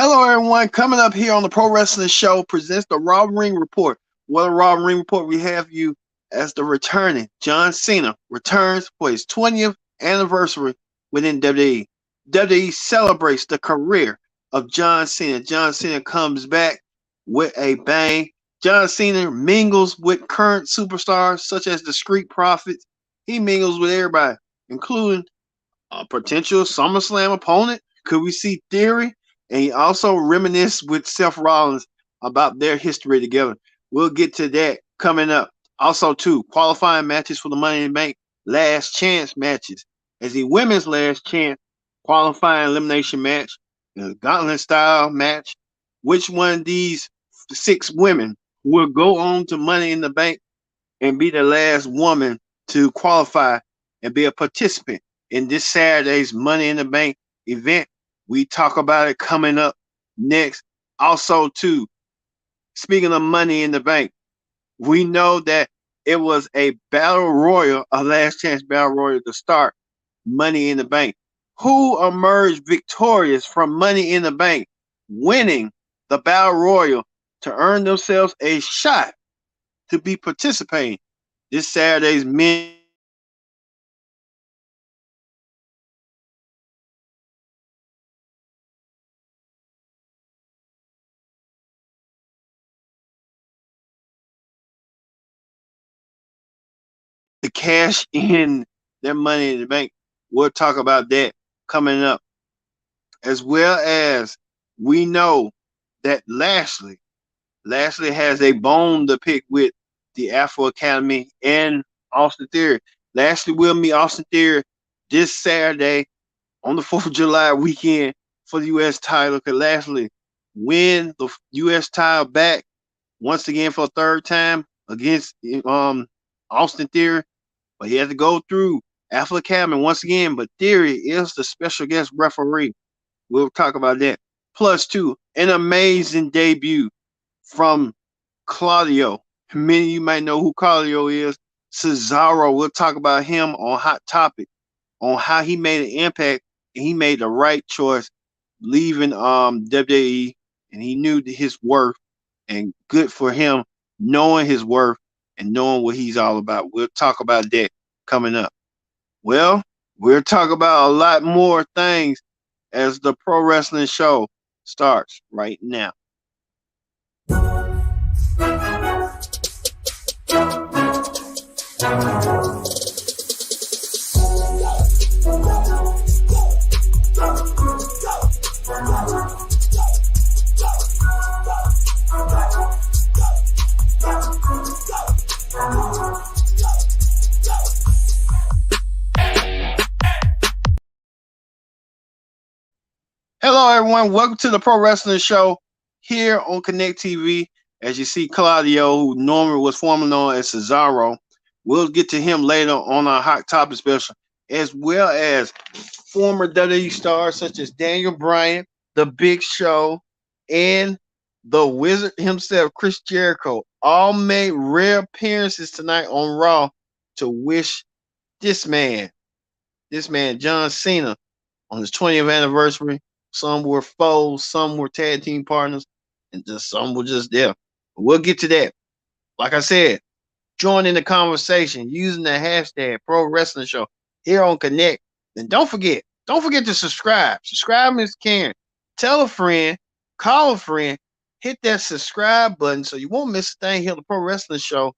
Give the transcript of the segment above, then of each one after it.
Hello, everyone. Coming up here on the Pro Wrestling Show presents the Raw Ring Report. What a Raw Ring Report we have you as the returning John Cena returns for his 20th anniversary within WWE. WWE celebrates the career of John Cena. John Cena comes back with a bang. John Cena mingles with current superstars such as the Street Profits. He mingles with everybody, including a potential SummerSlam opponent. Could we see Theory? And he also reminisced with Seth Rollins about their history together. We'll get to that coming up. Also, too, qualifying matches for the Money in the Bank last chance matches. As the women's last chance qualifying elimination match, the gauntlet style match. Which one of these six women will go on to Money in the Bank and be the last woman to qualify and be a participant in this Saturday's Money in the Bank event? We talk about it coming up next. Also, too, speaking of Money in the Bank, we know that it was a battle royal, a last chance battle royal to start Money in the Bank. Who emerged victorious from Money in the Bank, winning the battle royal to earn themselves a shot to be participating this Saturday's men to cash in their Money in the Bank. We'll talk about that coming up, as well as we know that Lashley has a bone to pick with the Afro Academy and Austin Theory. Lashley will meet Austin Theory this Saturday on the 4th of July weekend for the U.S. title. Could Lashley win the U.S. title back once again for a third time against Austin Theory? But he has to go through Afro Academy once again. But Theory is the special guest referee. We'll talk about that. Plus, two, an amazing debut from Claudio. Many of you might know who Claudio is. Cesaro. We'll talk about him on Hot Topic, on how he made an impact and he made the right choice leaving WWE, and he knew his worth, and good for him knowing his worth and knowing what he's all about. We'll talk about that coming up. Well, we'll talk about a lot more things as the Pro Wrestling Show starts right now. Hello, everyone. Welcome to the Pro Wrestling Show here on Connect TV. As you see, Claudio, who normally was formerly known as Cesaro, we'll get to him later on our Hot Topic special, as well as former WWE stars such as Daniel Bryan, The Big Show, and the Wizard himself, Chris Jericho, all made rare appearances tonight on Raw to wish this man, John Cena, on his 20th anniversary. Some were foes, some were tag team partners, and just some were just there. But we'll get to that. Like I said, join in the conversation using the hashtag Pro Wrestling Show here on Connect. And don't forget to subscribe. Subscribe, Miss Karen. Tell a friend, call a friend, hit that subscribe button so you won't miss a thing here on the Pro Wrestling Show.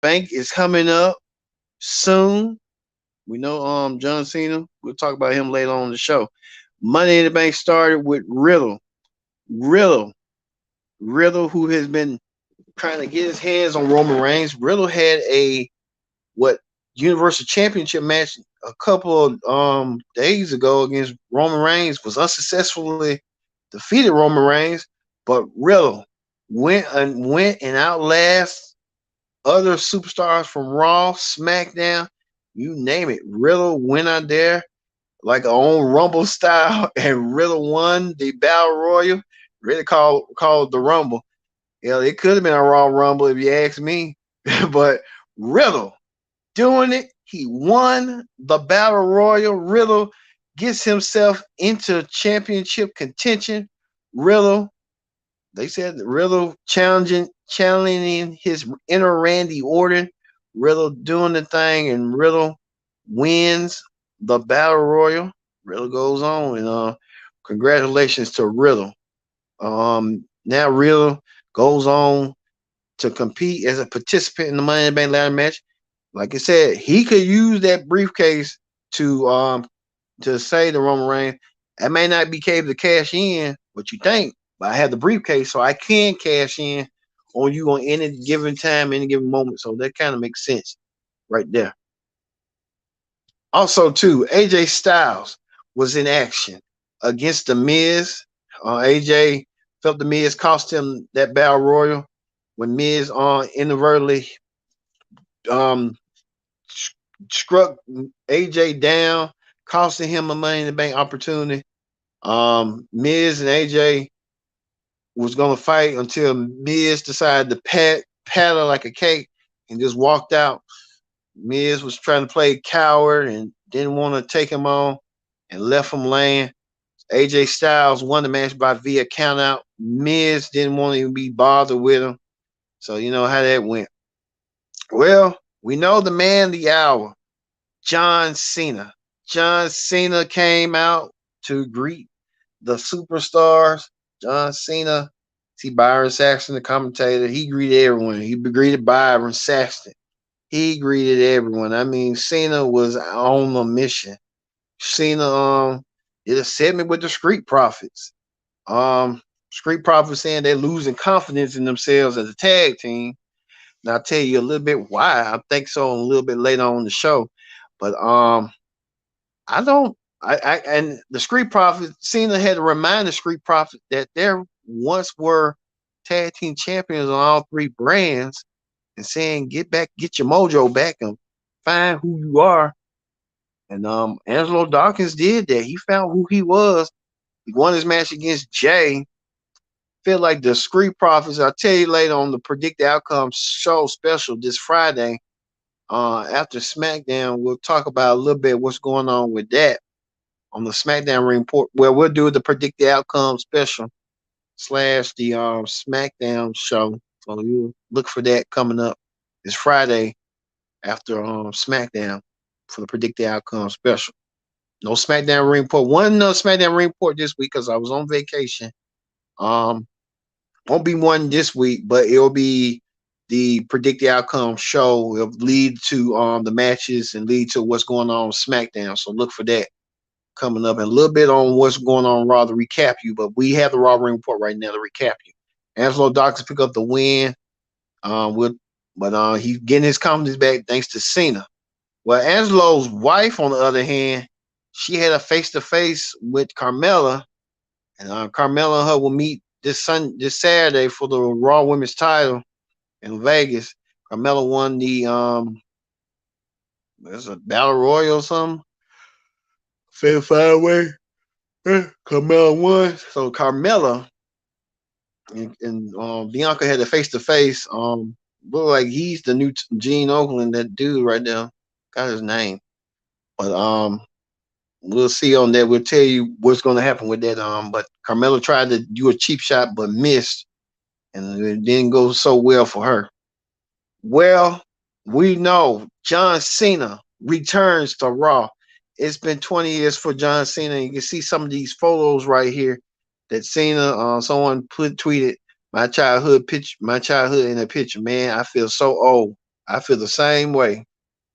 Bank is coming up soon. We know John Cena. We'll talk about him later on in the show. Money in the Bank started with Riddle. Riddle. Riddle, who has been trying to get his hands on Roman Reigns. Riddle had a what Universal Championship match a couple of days ago against Roman Reigns, was unsuccessfully defeated Roman Reigns, but Riddle went and outlast other superstars from Raw, SmackDown, you name it. Riddle went out there like a own Rumble style, and Riddle won the Battle Royal. Really called the Rumble. It could have been a Raw Rumble if you ask me, but Riddle doing it. He won the Battle Royal. Riddle gets himself into championship contention. Riddle, they said Riddle challenging his inner Randy Orton. Riddle doing the thing, and Riddle wins the Battle Royal. Riddle goes on, and congratulations to Riddle. Now Riddle goes on to compete as a participant in the Money in the Bank ladder match. Like I said, he could use that briefcase to say to Roman Reigns, I may not be able to cash in what you think, but I have the briefcase, so I can cash in on you on any given time, any given moment. So that kind of makes sense right there. Also, too, AJ Styles was in action against The Miz. AJ felt The Miz cost him that Battle Royal when Miz inadvertently struck AJ down, costing him a Money in the Bank opportunity. Miz and AJ was going to fight until Miz decided to paddle like a cake and just walked out. Miz was trying to play coward and didn't want to take him on and left him laying. AJ Styles won the match by via countout. Miz didn't want to even be bothered with him. So you know how that went. Well, we know the man of the hour, John Cena. John Cena came out to greet the superstars. John Cena, see Byron Saxton, the commentator, he greeted everyone. He greeted Byron Saxton. He greeted everyone. I mean, Cena was on a mission. Cena did a segment with the Street Profits. Street Profits saying they're losing confidence in themselves as a tag team. And I'll tell you a little bit why. I think so a little bit later on in the show. But and the Street Profits, Cena had to remind the Street Profits that there once were tag team champions on all three brands, and saying get your mojo back and find who you are. And Angelo Dawkins did that. He found who he was. He won his match against Jay. Feel like the Street Profits, I'll tell you later on the Predict the Outcome show special this Friday. After SmackDown, we'll talk about a little bit what's going on with that on the SmackDown report, where we'll do the Predict the Outcome special / the SmackDown show. So you look for that coming up this Friday after SmackDown for the Predict the Outcome special. No SmackDown report. One SmackDown report this week because I was on vacation. Won't be one this week, but it'll be the Predict the Outcome show. It'll lead to the matches and lead to what's going on SmackDown. So look for that coming up, and a little bit on what's going on Raw to recap you. But we have the Raw Ring Report right now to recap you. Angelo Dawkins pick up the win. But he's getting his confidence back thanks to Cena. Well, Angelo's wife, on the other hand, she had a face-to-face with Carmella, and Carmella and her will meet this Saturday for the Raw Women's title in Vegas. Carmella won the there's a Battle Royal or something. Fair five-way. Carmella won. So Carmella and Bianca had a face-to-face. Look like he's the new Gene Okerlund, that dude right there. Got his name. But we'll see on that. We'll tell you what's going to happen with that. But Carmella tried to do a cheap shot but missed, and it didn't go so well for her. Well, we know John Cena returns to Raw. It's been 20 years for John Cena. You can see some of these photos right here that Cena, someone tweeted my childhood in a picture. Man, I feel so old. I feel the same way.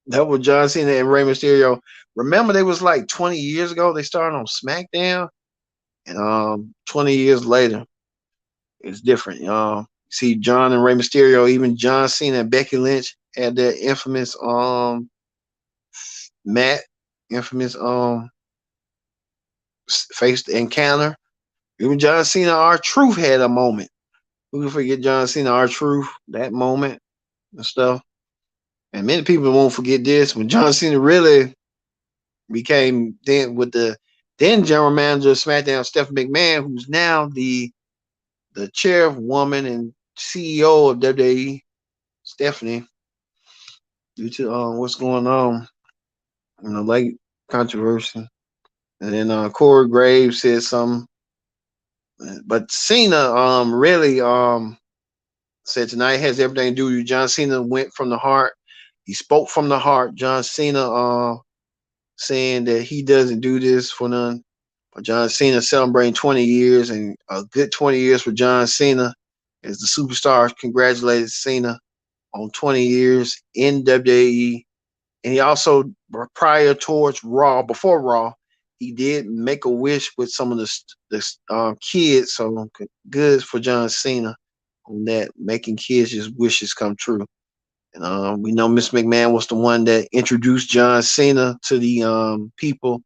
That was John Cena and Rey Mysterio. Remember, they was like 20 years ago. They started on SmackDown, and 20 years later, it's different. See John and Rey Mysterio, even John Cena and Becky Lynch had their infamous Matt, infamous faced encounter. Even John Cena, our truth had a moment. Who can forget John Cena, our truth, that moment and stuff. And many people won't forget this when John Cena really became then with the then general manager of SmackDown, Stephanie McMahon, who's now the chairwoman and CEO of WWE, Stephanie, due to what's going on in the late controversy. And then Corey Graves said something, but Cena really said tonight has everything to do with you. John Cena went from the heart. He spoke from the heart. John Cena saying that he doesn't do this for none. But John Cena celebrating 20 years and a good 20 years for John Cena as the superstar congratulated Cena on 20 years in WWE. And he also, prior towards Raw, before Raw, he did make a wish with some of the kids. So good for John Cena on that, making kids' just wishes come true. And we know Miss McMahon was the one that introduced John Cena to the people.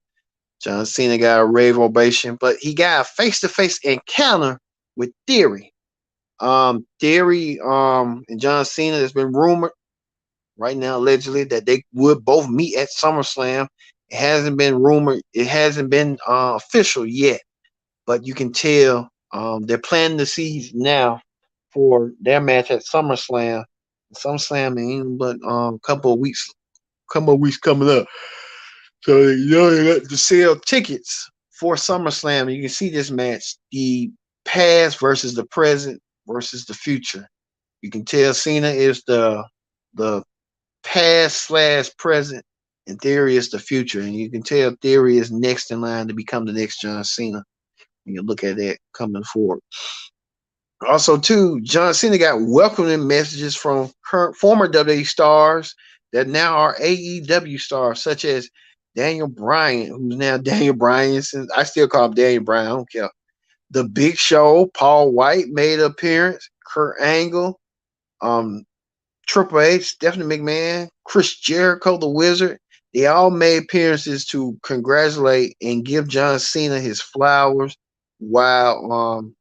John Cena got a rave ovation, but he got a face-to-face encounter with Theory. Theory and John Cena, there's been rumored right now, allegedly, that they would both meet at SummerSlam. It hasn't been rumored. It hasn't been official yet, but you can tell they're planting the seeds now for their match at SummerSlam. SummerSlam ain't but couple of weeks coming up. So they got to sell tickets for SummerSlam. You can see this match: the past versus the present versus the future. You can tell Cena is the past slash present, and Theory is the future. And you can tell Theory is next in line to become the next John Cena. When you look at that coming forward. Also, too, John Cena got welcoming messages from current former WWE stars that now are AEW stars, such as Daniel Bryan, who's now Daniel Bryan. Since I still call him Daniel Bryan, I don't care. The Big Show, Paul White made an appearance. Kurt Angle, um, Triple H, Stephanie McMahon, Chris Jericho, the Wizard. They all made appearances to congratulate and give John Cena his flowers, while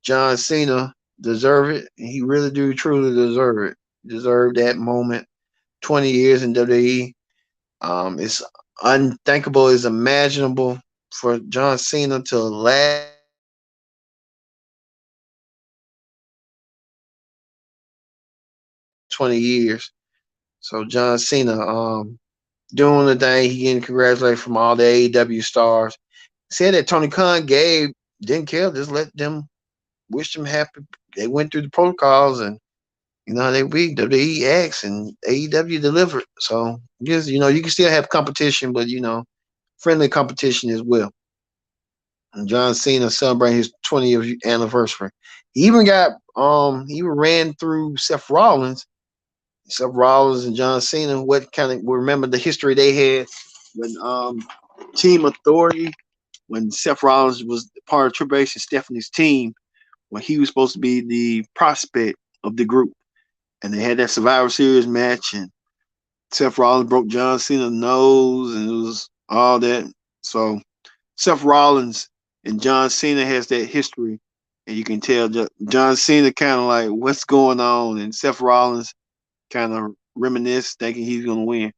John Cena deserve it. He really do truly deserve it. Deserve that moment. 20 years in WWE. It's unthinkable, it's imaginable for John Cena to last 20 years. So John Cena doing the thing, he getting congratulated from all the AEW stars. Said that Tony Khan didn't care, just let them wish them happy. They went through the protocols, and they we WWE acts and AEW delivered. So just you can still have competition, but friendly competition as well. And John Cena celebrating his 20th anniversary. He even he even ran through Seth Rollins. Seth Rollins and John Cena, what kind of remember the history they had when Team Authority, when Seth Rollins was part of Triple H and Stephanie's team, when he was supposed to be the prospect of the group. And they had that Survivor Series match, and Seth Rollins broke John Cena's nose, and it was all that. So Seth Rollins and John Cena has that history, and you can tell John Cena kind of like what's going on, and Seth Rollins kind of reminisce, thinking he's going to win.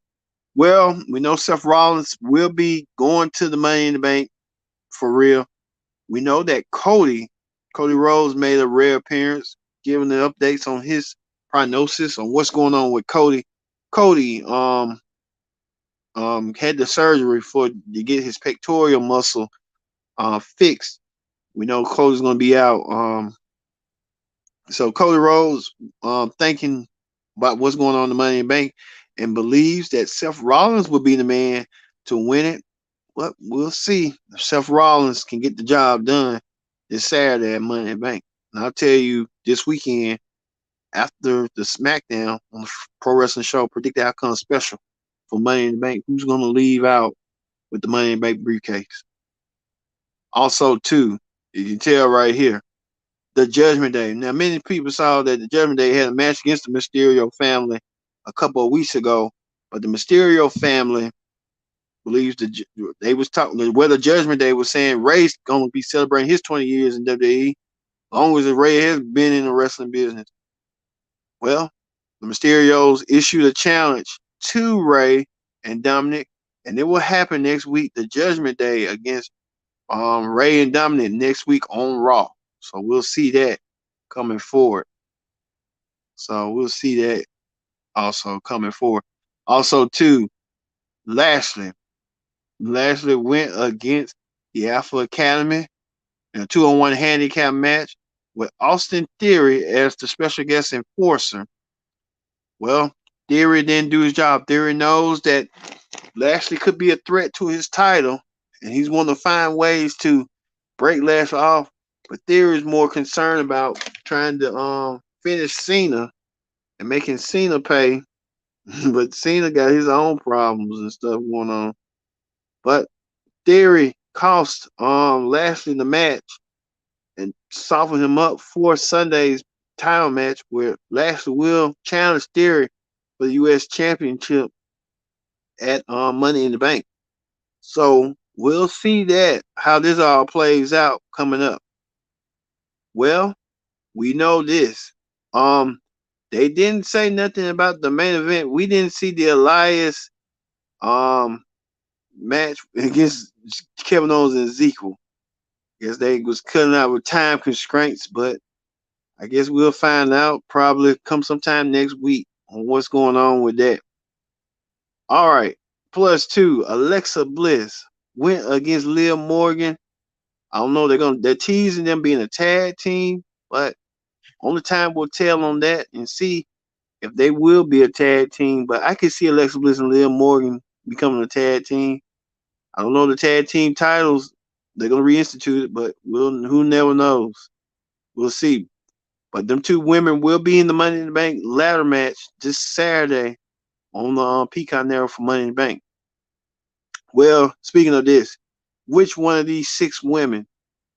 Well, we know Seth Rollins will be going to the Money in the Bank for real. We know that Cody Rose made a rare appearance, giving the updates on his prognosis on what's going on with Cody. Cody had the surgery to get his pectoral muscle fixed. We know Cody's going to be out. So Cody Rose thinking about what's going on in the Money in the Bank and believes that Seth Rollins will be the man to win it. Well, we'll see if Seth Rollins can get the job done this Saturday at Money in the Bank. And I'll tell you, this weekend, after the SmackDown on the Pro Wrestling Show Predict the Outcome special for Money in the Bank. Who's going to leave out with the Money in the Bank briefcase? Also, too, you can tell right here, the Judgment Day. Now, many people saw that the Judgment Day had a match against the Mysterio family a couple of weeks ago, but the Mysterio family believes they was talking where the Judgment Day was saying Ray's going to be celebrating his 20 years in WWE, as long as Ray has been in the wrestling business. Well, the Mysterios issued a challenge to Rey and Dominik, and it will happen next week, the Judgment Day against Rey and Dominik next week on Raw. So we'll see that coming forward. So we'll see that also coming forward. Also, too, Lashley. Lashley went against the Alpha Academy in a 2-on-1 handicap match with Austin Theory as the special guest enforcer. Well, Theory didn't do his job. Theory knows that Lashley could be a threat to his title, and he's wanting to find ways to break Lashley off. But Theory is more concerned about trying to finish Cena and making Cena pay. But Cena got his own problems and stuff going on. But Theory cost Lashley the match and softened him up for Sunday's title match where Lashley will challenge Theory for the U.S. Championship at Money in the Bank. So we'll see that, how this all plays out coming up. Well, we know this. They didn't say nothing about the main event. We didn't see the Elias match against Kevin Owens and Ezekiel. Guess they was cutting out with time constraints, but I guess we'll find out probably come sometime next week on what's going on with that. All right. Plus 2, Alexa Bliss went against Liv Morgan. I don't know, they're teasing them being a tag team, but only time will tell on that and see if they will be a tag team. But I can see Alexa Bliss and Liv Morgan becoming a tag team. I don't know the tag team titles. They're gonna reinstitute it, but who never knows. We'll see. But them two women will be in the Money in the Bank ladder match this Saturday on the Peacock Network for Money in the Bank. Well, speaking of this, which one of these 6 women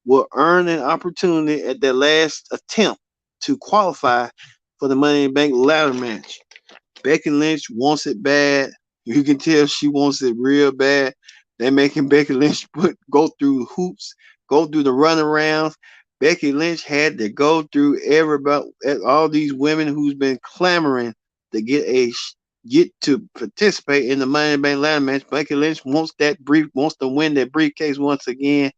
will earn an opportunity at their last attempt to qualify for the Money in the Bank ladder match? Becky Lynch wants it bad. You can tell she wants it real bad. They're making Becky Lynch go through hoops, go through the runarounds. Becky Lynch had to go through all these women who's been clamoring to get to participate in the Money in the Bank ladder match. Becky Lynch wants to win that briefcase once again.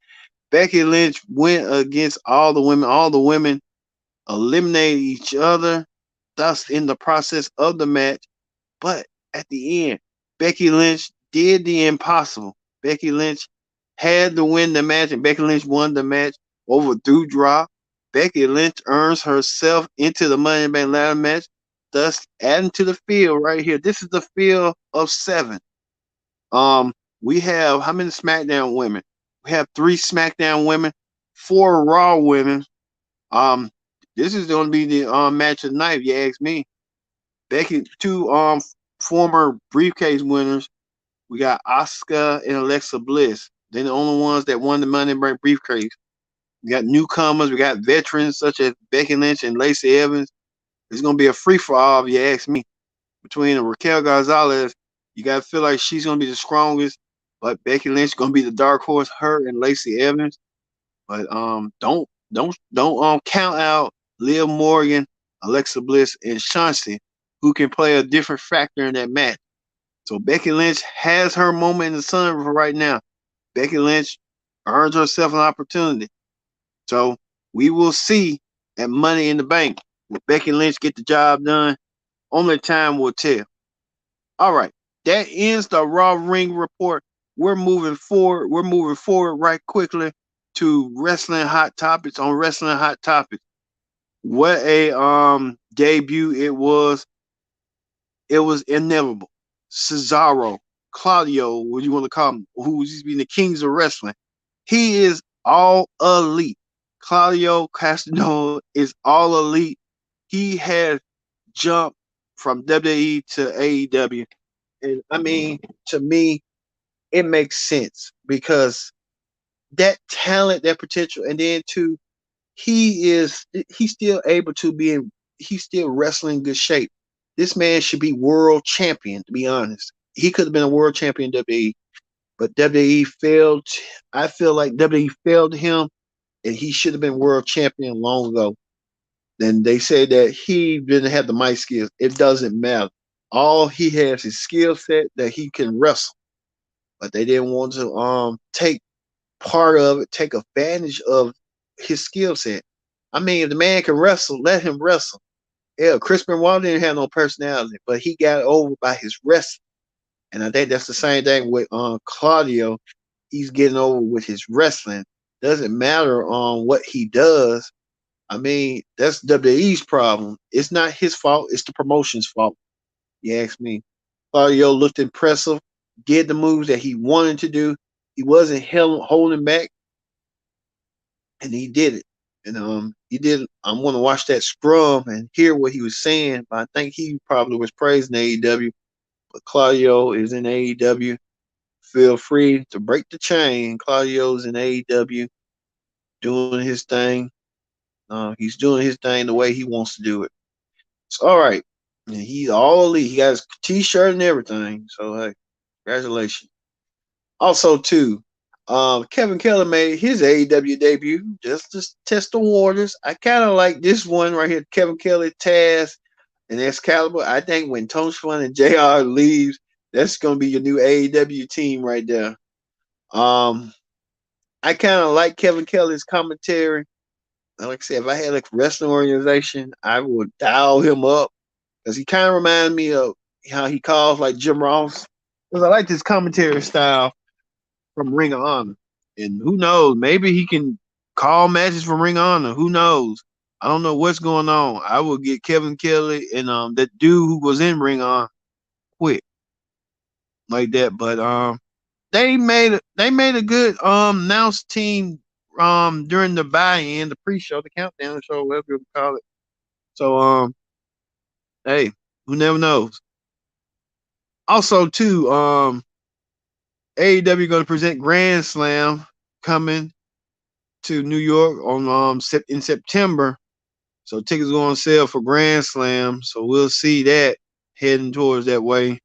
Becky Lynch went against all the women. All the women eliminated each other, thus in the process of the match. But at the end, Becky Lynch did the impossible. Becky Lynch had to win the match, and Becky Lynch won the match over Doudrop. Becky Lynch earns herself into the Money in the Bank ladder match, thus adding to the field right here. This is the field of 7. We have how many SmackDown women? We have 3 SmackDown women, 4 Raw women. This is going to be the match of the night, if you ask me. Becky, 2 former briefcase winners. We got Asuka and Alexa Bliss. They're the only ones that won the Money in the Bank briefcase. We got newcomers. We got veterans such as Becky Lynch and Lacey Evans. It's going to be a free-for-all, if you ask me. Between Raquel Gonzalez, you got to feel like she's going to be the strongest, but Becky Lynch is going to be the dark horse, her and Lacey Evans. But don't count out Liv Morgan, Alexa Bliss, and Chauncey, who can play a different factor in that match. So Becky Lynch has her moment in the sun right now. Becky Lynch earns herself an opportunity. So we will see at Money in the Bank. Will Becky Lynch get the job done? Only time will tell. All right. That ends the Raw Ring Report. We're moving forward. We're moving forward right quickly to Wrestling Hot Topics on Wrestling Hot Topics. What a debut it was. It was inevitable. Cesaro, Claudio, what you want to call him, who's been the kings of wrestling. He is all elite. Claudio Castagnoli is all elite. he has jumped from WWE to AEW. And I mean, to me, it makes sense because that talent, that potential, and then too, he's still able to be in he's still wrestling good shape. This man should be world champion, to be honest. He could have been a world champion in WWE, but WWE failed. I feel like WWE failed him, and he should have been world champion long ago. Then they say that he didn't have the mic skills. It doesn't matter. All he has is skill set that he can wrestle, but they didn't want to take part of it, take advantage of his skill set. I mean, if the man can wrestle, let him wrestle. Yeah, Chris Benoit didn't have no personality, but he got over by his wrestling. And I think that's the same thing with Claudio. He's getting over with his wrestling. Doesn't matter on what he does. I mean, that's WWE's problem. It's not his fault. It's the promotion's fault. You ask me. Claudio looked impressive, did the moves that he wanted to do. He wasn't holding back, and he did it. And he did. I'm going to watch that scrum and hear what he was saying. But I think he probably was praising AEW. But Claudio is in AEW. Feel free to break the chain. Claudio's in AEW doing his thing. He's doing his thing the way he wants to do it. It's all right. And he's all elite. He got his T-shirt and everything. So hey, congratulations. Also, too, Kevin Keller made his AEW debut just to test the waters. I kind of like this one right here, Kevin Keller, Taz, and Excalibur. I think when Tony Schiavone and JR leaves, that's gonna be your new AEW team right there. I kind of like Kevin Keller's commentary. Like I said, if I had a wrestling organization, I would dial him up because he kind of reminds me of how he calls like Jim Ross. Because I like this commentary style from Ring of Honor. And who knows, maybe he can call matches from Ring of Honor. Who knows? I don't know what's going on. I will get Kevin Kelly and that dude who was in Ring of Honor quick like that. But they made a good announce team during the buy-in, the pre-show, the countdown show, whatever you call it. So hey, who never knows. Also too, AEW going to present Grand Slam coming to New York on in September. So tickets go on sale for Grand Slam. So we'll see that heading towards that way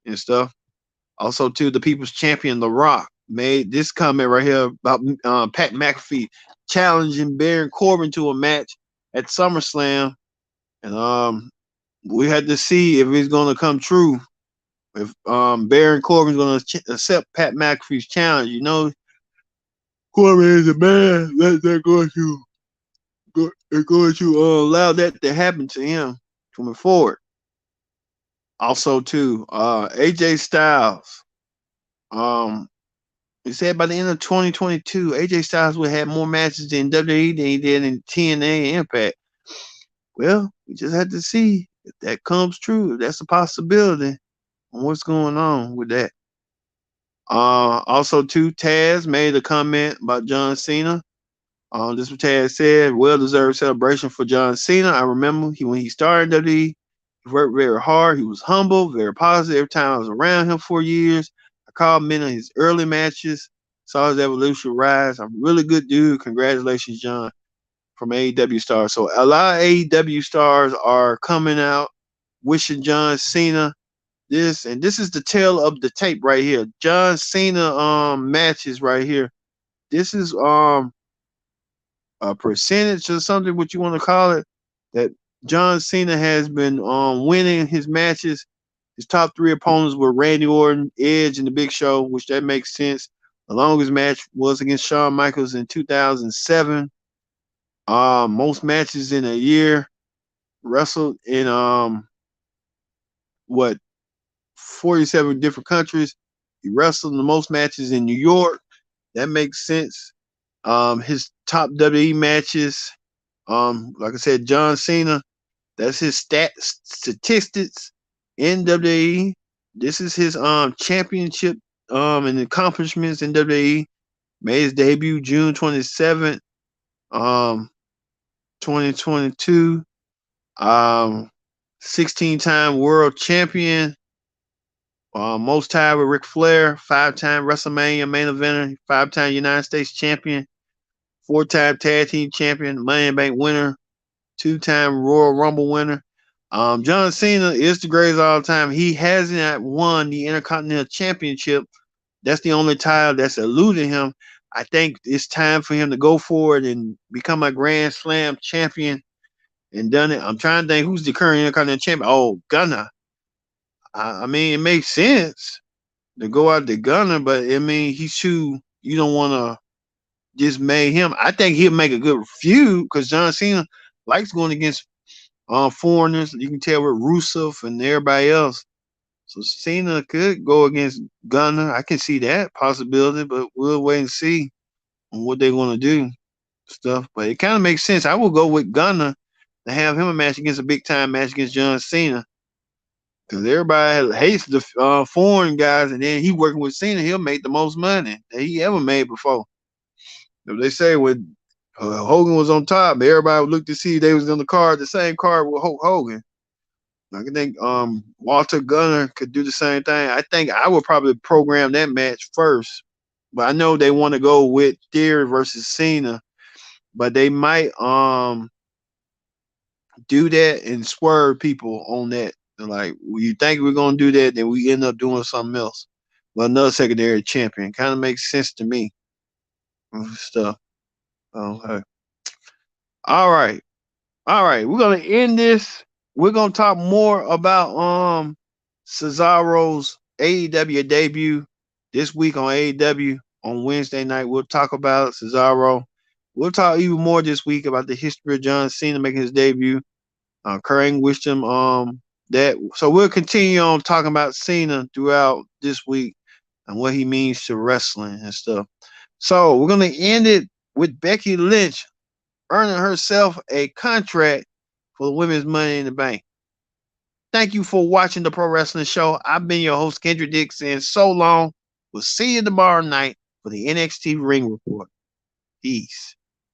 and stuff. Also, too, the People's Champion, The Rock, made this comment right here about Pat McAfee challenging Baron Corbin to a match at SummerSlam. And we had to see if it's going to come true. If Baron Corbin's going to accept Pat McAfee's challenge. You know, Corbin is a man. They're going to allow that to happen to him coming forward. Also, too, AJ Styles. He said by the end of 2022, AJ Styles will have more matches in WWE than he did in TNA and Impact. Well, we just had to see if that comes true. If that's a possibility on what's going on with that. Also, too, Taz made a comment about John Cena. This is what Taz said, well-deserved celebration for John Cena. I remember when he started WWE, he worked very hard. He was humble, very positive. Every time I was around him for years, I called many of his early matches, saw his evolution rise. I'm a really good dude. Congratulations, John, from AEW stars. So a lot of AEW stars are coming out wishing John Cena this, and this is the tail of the tape right here. John Cena matches right here. This is a percentage or something, what you want to call it, that John Cena has been winning his matches. His top three opponents were Randy Orton, Edge, and The Big Show, which that makes sense. The longest match was against Shawn Michaels in 2007. Most matches in a year. Wrestled in 47 different countries. He wrestled in the most matches in New York. That makes sense. His top WWE matches, like I said, John Cena, that's his statistics in WWE. This is his championship and accomplishments in WWE. Made his debut June 27th, 2022. Um, 16-time world champion. Most tied with Ric Flair. 5-time WrestleMania main eventer. 5-time United States champion. 4-time tag team champion. Money in the Bank winner. 2-time Royal Rumble winner. John Cena is the greatest of all time. He hasn't won the Intercontinental Championship. That's the only title that's eluding him. I think it's time for him to go forward and become a Grand Slam champion and done it. I'm trying to think who's the current Intercontinental champion. Oh, Gunner. I mean, it makes sense to go out to Gunner, but I mean, he's too. You don't want to just make him. I think he'll make a good feud because John Cena likes going against foreigners. You can tell with Rusev and everybody else. So Cena could go against Gunner. I can see that possibility, but we'll wait and see on what they're going to do stuff. But it kind of makes sense. I will go with Gunner to have him a match against a big time match against John Cena because everybody hates the foreign guys, and then he working with Cena, he'll make the most money that he ever made before. If they say when Hogan was on top, everybody would look to see if they was on the card, the same card with Hulk Hogan. I think Walter Gunner could do the same thing. I think I would probably program that match first, but I know they want to go with Theory versus Cena, but they might do that and swerve people on that. They're like, well, you think we're gonna do that, then we end up doing something else. But another secondary champion kind of makes sense to me. Stuff. Hey. All right. All right, we're gonna end this. We're gonna talk more about Cesaro's AEW debut this week on AEW on Wednesday night. We'll talk about Cesaro. We'll talk even more this week about the history of John Cena making his debut. Kurt wished him that. So we'll continue on talking about Cena throughout this week and what he means to wrestling and stuff. So we're gonna end it with Becky Lynch earning herself a contract for the Women's Money in the Bank. Thank you for watching the Pro Wrestling Show. I've been your host, Kendrick Dixon. So long. We'll see you tomorrow night for the NXT Ring Report. Peace.